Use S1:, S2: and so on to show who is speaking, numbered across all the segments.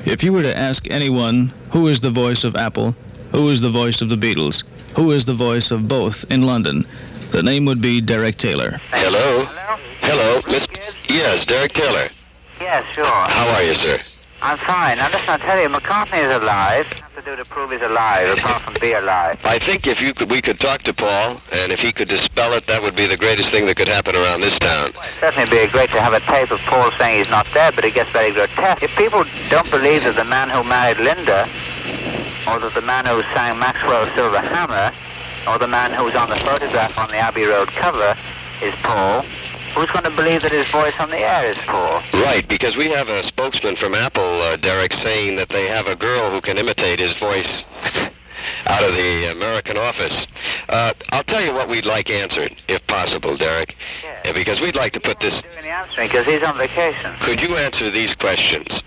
S1: If you were to ask anyone who is the voice of Apple, who is the voice of the Beatles, who is the voice of both in London, the name would be Derek Taylor.
S2: Hello? Hello? Yes, Derek Taylor.
S3: Yes, sure.
S2: How are you, sir?
S3: I'm fine. Now listen, I'll tell you, McCartney is alive. What do you have to do to prove he's alive, apart from be alive?
S2: I think if we could talk to Paul, and if he could dispel it, that would be the greatest thing that could happen around this town.
S3: Well, it'd certainly be great to have a tape of Paul saying he's not dead, but it gets very grotesque. If people don't believe that the man who married Linda, or that the man who sang Maxwell's Silver Hammer, or the man who's on the photograph on the Abbey Road cover is Paul, who's going to believe that his voice on the air is Paul?
S2: Right, because we have a spokesman from Apple, Derek, saying that they have a girl who can imitate his voice out of the American office. I'll tell you what we'd like answered, if possible, Derek, because we'd like to put this...
S3: Doing the answering, because he's on vacation.
S2: Could you answer these questions?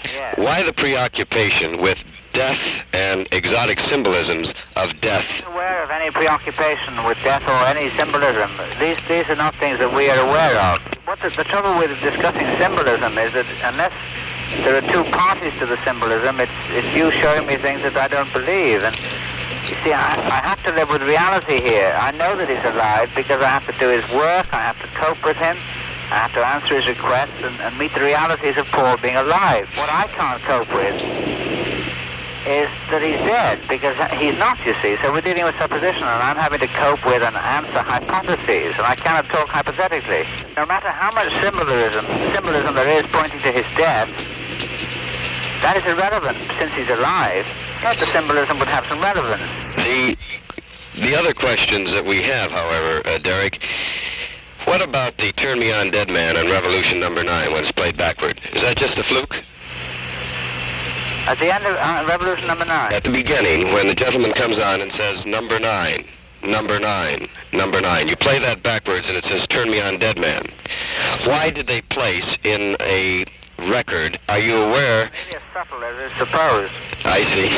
S3: Yes.
S2: Why the preoccupation with death and exotic symbolisms of death?
S3: I'm not aware of any preoccupation with death or any symbolism. These are not things that we are aware of. What the trouble with discussing symbolism is that unless there are two parties to the symbolism, it's you showing me things that I don't believe. And you see, I have to live with reality here. I know that he's alive because I have to do his work, I have to cope with him, I have to answer his requests and meet the realities of Paul being alive. What I can't cope with is that he's dead, because he's not, you see. So we're dealing with supposition, and I'm having to cope with and answer hypotheses, and I cannot talk hypothetically. No matter how much symbolism there is pointing to his death, that is irrelevant since he's alive. Yet the symbolism would have some relevance.
S2: The other questions that we have, however, Derek, what about the Turn Me On Dead Man on Revolution number 9 when it's played backward? Is that just a fluke?
S3: At the end of Revolution number 9?
S2: At the beginning, when the gentleman comes on and says, number 9, number 9, number 9. You play that backwards and it says, Turn Me On Dead Man. Why did they place in a record, are you aware...
S3: Maybe as subtle as is supposed.
S2: I see.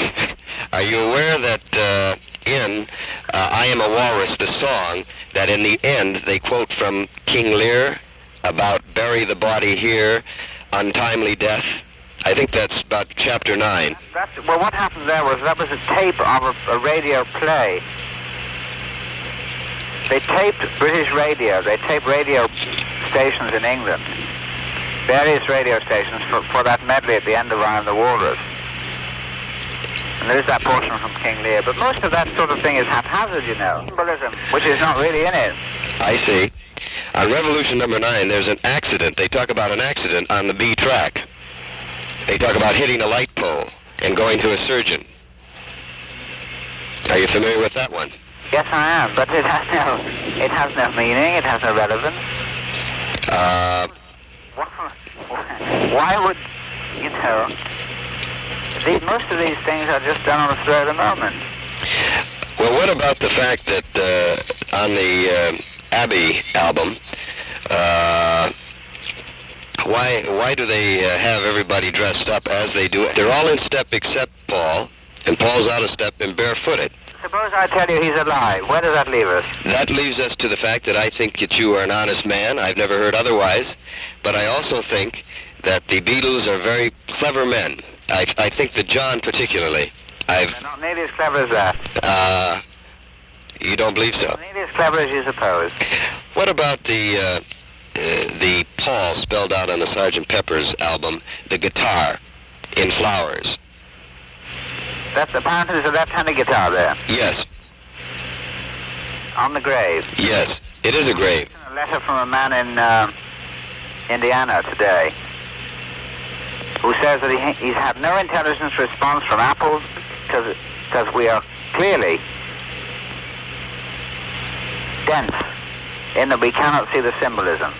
S2: Are you aware that in I Am a Walrus, the song, that in the end they quote from King Lear about bury the body here, untimely death? I think that's about chapter 9.
S3: Well, what happened there was that was a tape of a radio play. They taped British radio. They taped radio stations in England, various radio stations for that medley at the end of I Am the Walrus. And there is that portion from King Lear. But most of that sort of thing is haphazard, you know. Symbolism, which is not really in it.
S2: I see. On Revolution number 9, there's an accident. They talk about an accident on the B track. They talk about hitting a light pole and going to a surgeon. Are you familiar with that one?
S3: Yes, I am, but it has no meaning, it has no relevance. Why would, you know, most of these things are just done on the spur of the moment.
S2: Well, what about the fact that on the Abbey album, why do they have everybody dressed up as they do? They're all in step except Paul, and Paul's out of step and barefooted.
S3: Suppose I tell you he's alive. Where does that leave us?
S2: That leaves us to the fact that I think that you are an honest man. I've never heard otherwise. But I also think that the Beatles are very clever men. I think that John particularly.
S3: They're not nearly as clever as that.
S2: You don't believe so?
S3: Not nearly as clever as you suppose.
S2: What about the Paul spelled out on the Sgt. Pepper's album, the guitar in flowers?
S3: That's apparently there's a left-handed guitar there.
S2: Yes.
S3: On the grave.
S2: Yes, it is a grave.
S3: A letter from a man in Indiana today who says that he's had no intelligence response from Apple because we are clearly dense in that we cannot see the symbolism.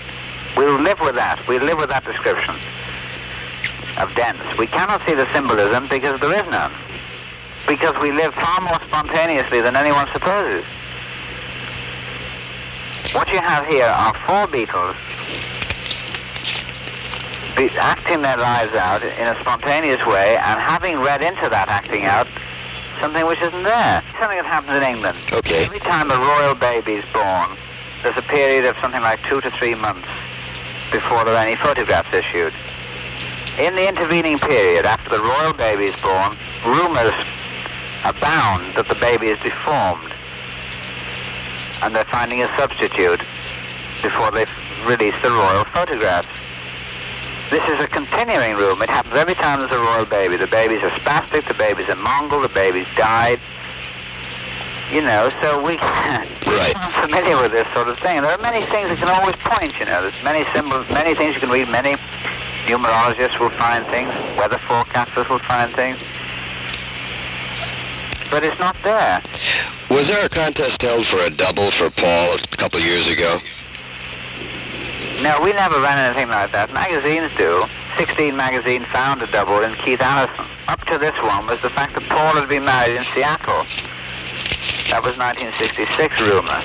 S3: We'll live with that. We'll live with that description of dense. We cannot see the symbolism because there is none. Because we live far more spontaneously than anyone supposes. What you have here are four Beatles acting their lives out in a spontaneous way and having read into that acting out something which isn't there. Something that happens in England.
S2: Okay.
S3: Every time a royal baby is born, there's a period of something like 2 to 3 months before there are any photographs issued. In the intervening period, after the royal baby is born, rumors abound that the baby is deformed, and they're finding a substitute before they release the royal photographs. This is a continuing rumor. It happens every time there's a royal baby. The babies are spastic, the babies are Mongol, the babies died. You know, so we're familiar with this sort of thing. There are many things that can always point, you know. There's many symbols, many things you can read. Many numerologists will find things. Weather forecasters will find things. But it's not there.
S2: Was there a contest held for a double for Paul a couple of years ago?
S3: No, we never ran anything like that. Magazines do. 16 magazine found a double in Keith Allison. Up to this one was the fact that Paul had been married in Seattle. That was 1966 rumor.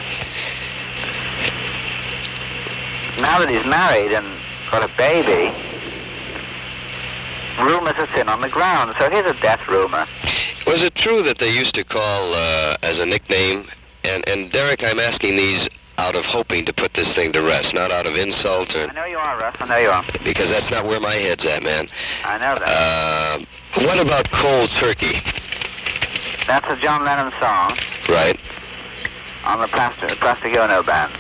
S3: Now that he's married and got a baby, rumors are thin on the ground. So here's a death rumor.
S2: Was it true that they used to call as a nickname? And Derek, I'm asking these out of hoping to put this thing to rest, not out of insult or...
S3: I know you are, Russ. I know you are.
S2: Because that's not where my head's at, man.
S3: I know that.
S2: What about Cold Turkey?
S3: That's a John Lennon song.
S2: Right.
S3: On the Plastic Ono band.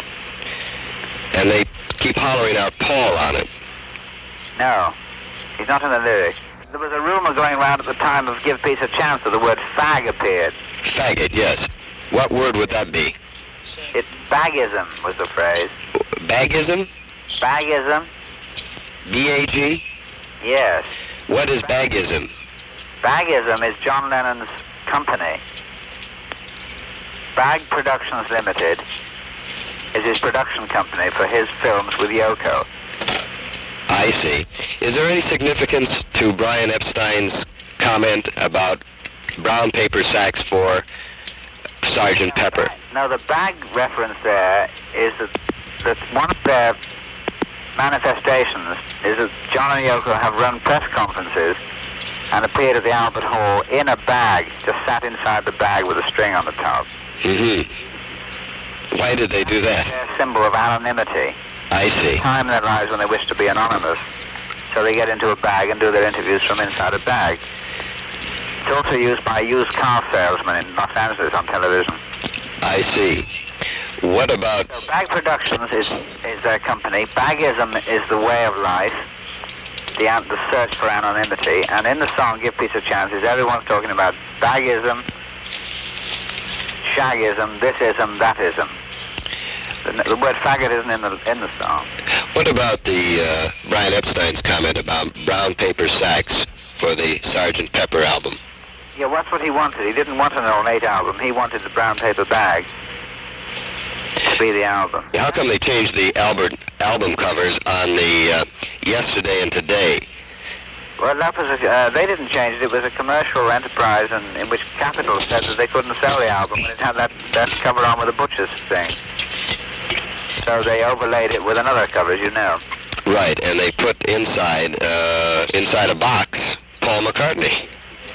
S2: And they keep hollering out Paul on it.
S3: No. He's not in the lyrics. There was a rumor going around at the time of Give Peace a Chance that the word fag appeared.
S2: Faggot, yes. What word would that be?
S3: It's bagism was the phrase.
S2: Bagism?
S3: Bagism?
S2: B-A-G?
S3: Yes.
S2: What is bagism?
S3: Bagism is John Lennon's company. Bag Productions Limited is his production company for his films with Yoko.
S2: I see. Is there any significance to Brian Epstein's comment about brown paper sacks for Sgt. Pepper?
S3: No, the bag reference there is that one of their manifestations is that John and Yoko have run press conferences and appeared at the Albert Hall in a bag, just sat inside the bag with a string on the top.
S2: Mm-hmm. Why did they do that?
S3: Their symbol of anonymity.
S2: I see.
S3: Time in their lives when they wish to be anonymous. So they get into a bag and do their interviews from inside a bag. It's also used by used car salesmen in Los Angeles on television.
S2: I see. What about...
S3: So Bag Productions is their company. Bagism is the way of life, the search for anonymity. And in the song Give Peace a Chance, everyone's talking about bagism, shagism, thisism, thatism. The word faggot isn't in the song.
S2: What about the Brian Epstein's comment about brown paper sacks for the Sgt. Pepper album?
S3: Yeah, that's what he wanted. He didn't want an ornate album. He wanted the brown paper bag to be the album.
S2: How come they changed the album covers on the Yesterday and Today?
S3: Well, that was they didn't change it. It was a commercial enterprise in which Capitol said that they couldn't sell the album when it had that cover on with a butcher's thing. So they overlaid it with another cover, as you know.
S2: Right, and they put inside a box Paul McCartney.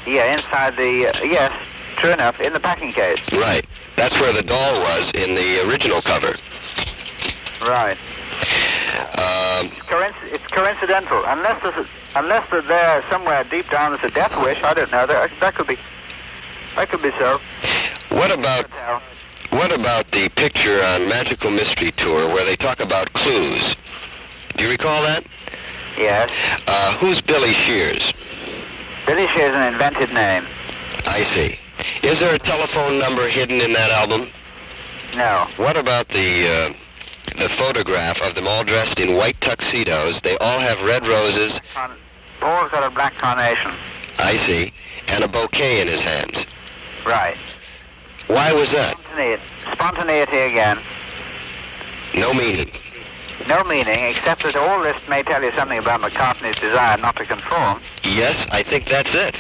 S3: Yeah, inside the yes, true enough, in the packing case.
S2: Right, that's where the doll was in the original cover.
S3: Right. It's coincidental, unless they're there somewhere deep down there's a death wish. I don't know. That could be so.
S2: What about the picture on Magical Mystery Tour where they talk about clues? Do you recall that?
S3: Yes.
S2: Who's Billy Shears?
S3: Billy Shears is an invented name.
S2: I see. Is there a telephone number hidden in that album?
S3: No.
S2: What about the photograph of them all dressed in white tuxedos? They all have red roses.
S3: Paul's got a black carnation.
S2: I see. And a bouquet in his hands.
S3: Right.
S2: Why was that?
S3: Spontaneity again.
S2: No meaning.
S3: No meaning, except that all this may tell you something about McCartney's desire not to conform.
S2: Yes, I think that's it.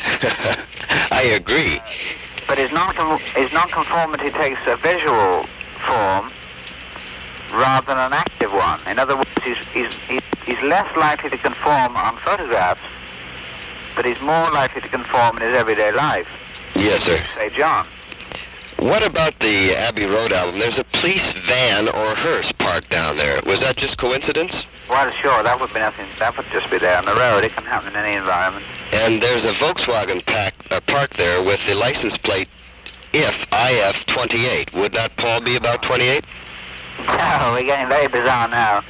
S2: I agree.
S3: But his non-conformity takes a visual form rather than an active one. In other words, he's less likely to conform on photographs, but he's more likely to conform in his everyday life.
S2: Yes, sir.
S3: Say, John.
S2: What about the Abbey Road album? There's a police van or hearse parked down there. Was that just coincidence?
S3: Well, sure, that would be nothing. That would just be there on the road. It can happen in any environment.
S2: And there's a Volkswagen parked there with the license plate IF28. Would not Paul be about 28?
S3: No, we're getting very bizarre now.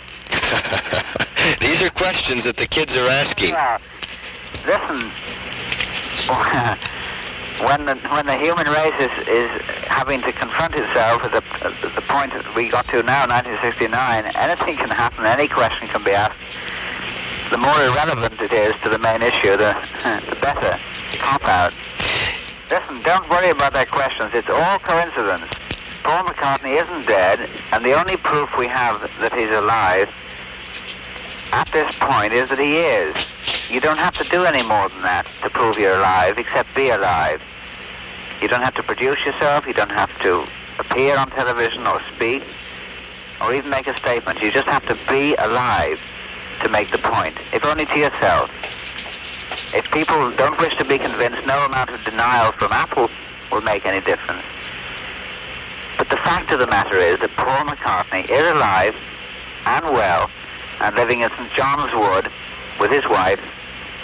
S2: These are questions that the kids are asking.
S3: Yeah. Listen, when the human race is having to confront itself at the point that we got to now, 1969, anything can happen, any question can be asked. The more irrelevant it is to the main issue, the better. Cop out. Listen, don't worry about their questions. It's all coincidence. Paul McCartney isn't dead, and the only proof we have that he's alive at this point is that he is. You don't have to do any more than that to prove you're alive, except be alive. You don't have to produce yourself, you don't have to appear on television or speak, or even make a statement. You just have to be alive to make the point, if only to yourself. If people don't wish to be convinced, no amount of denial from Apple will make any difference. But the fact of the matter is that Paul McCartney is alive and well and living in St. John's Wood with his wife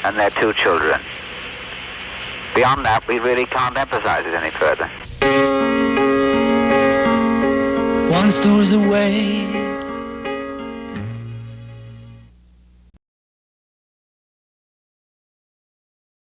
S3: and their 2 children. Beyond that, we really can't emphasize it any further.
S4: Once there was a way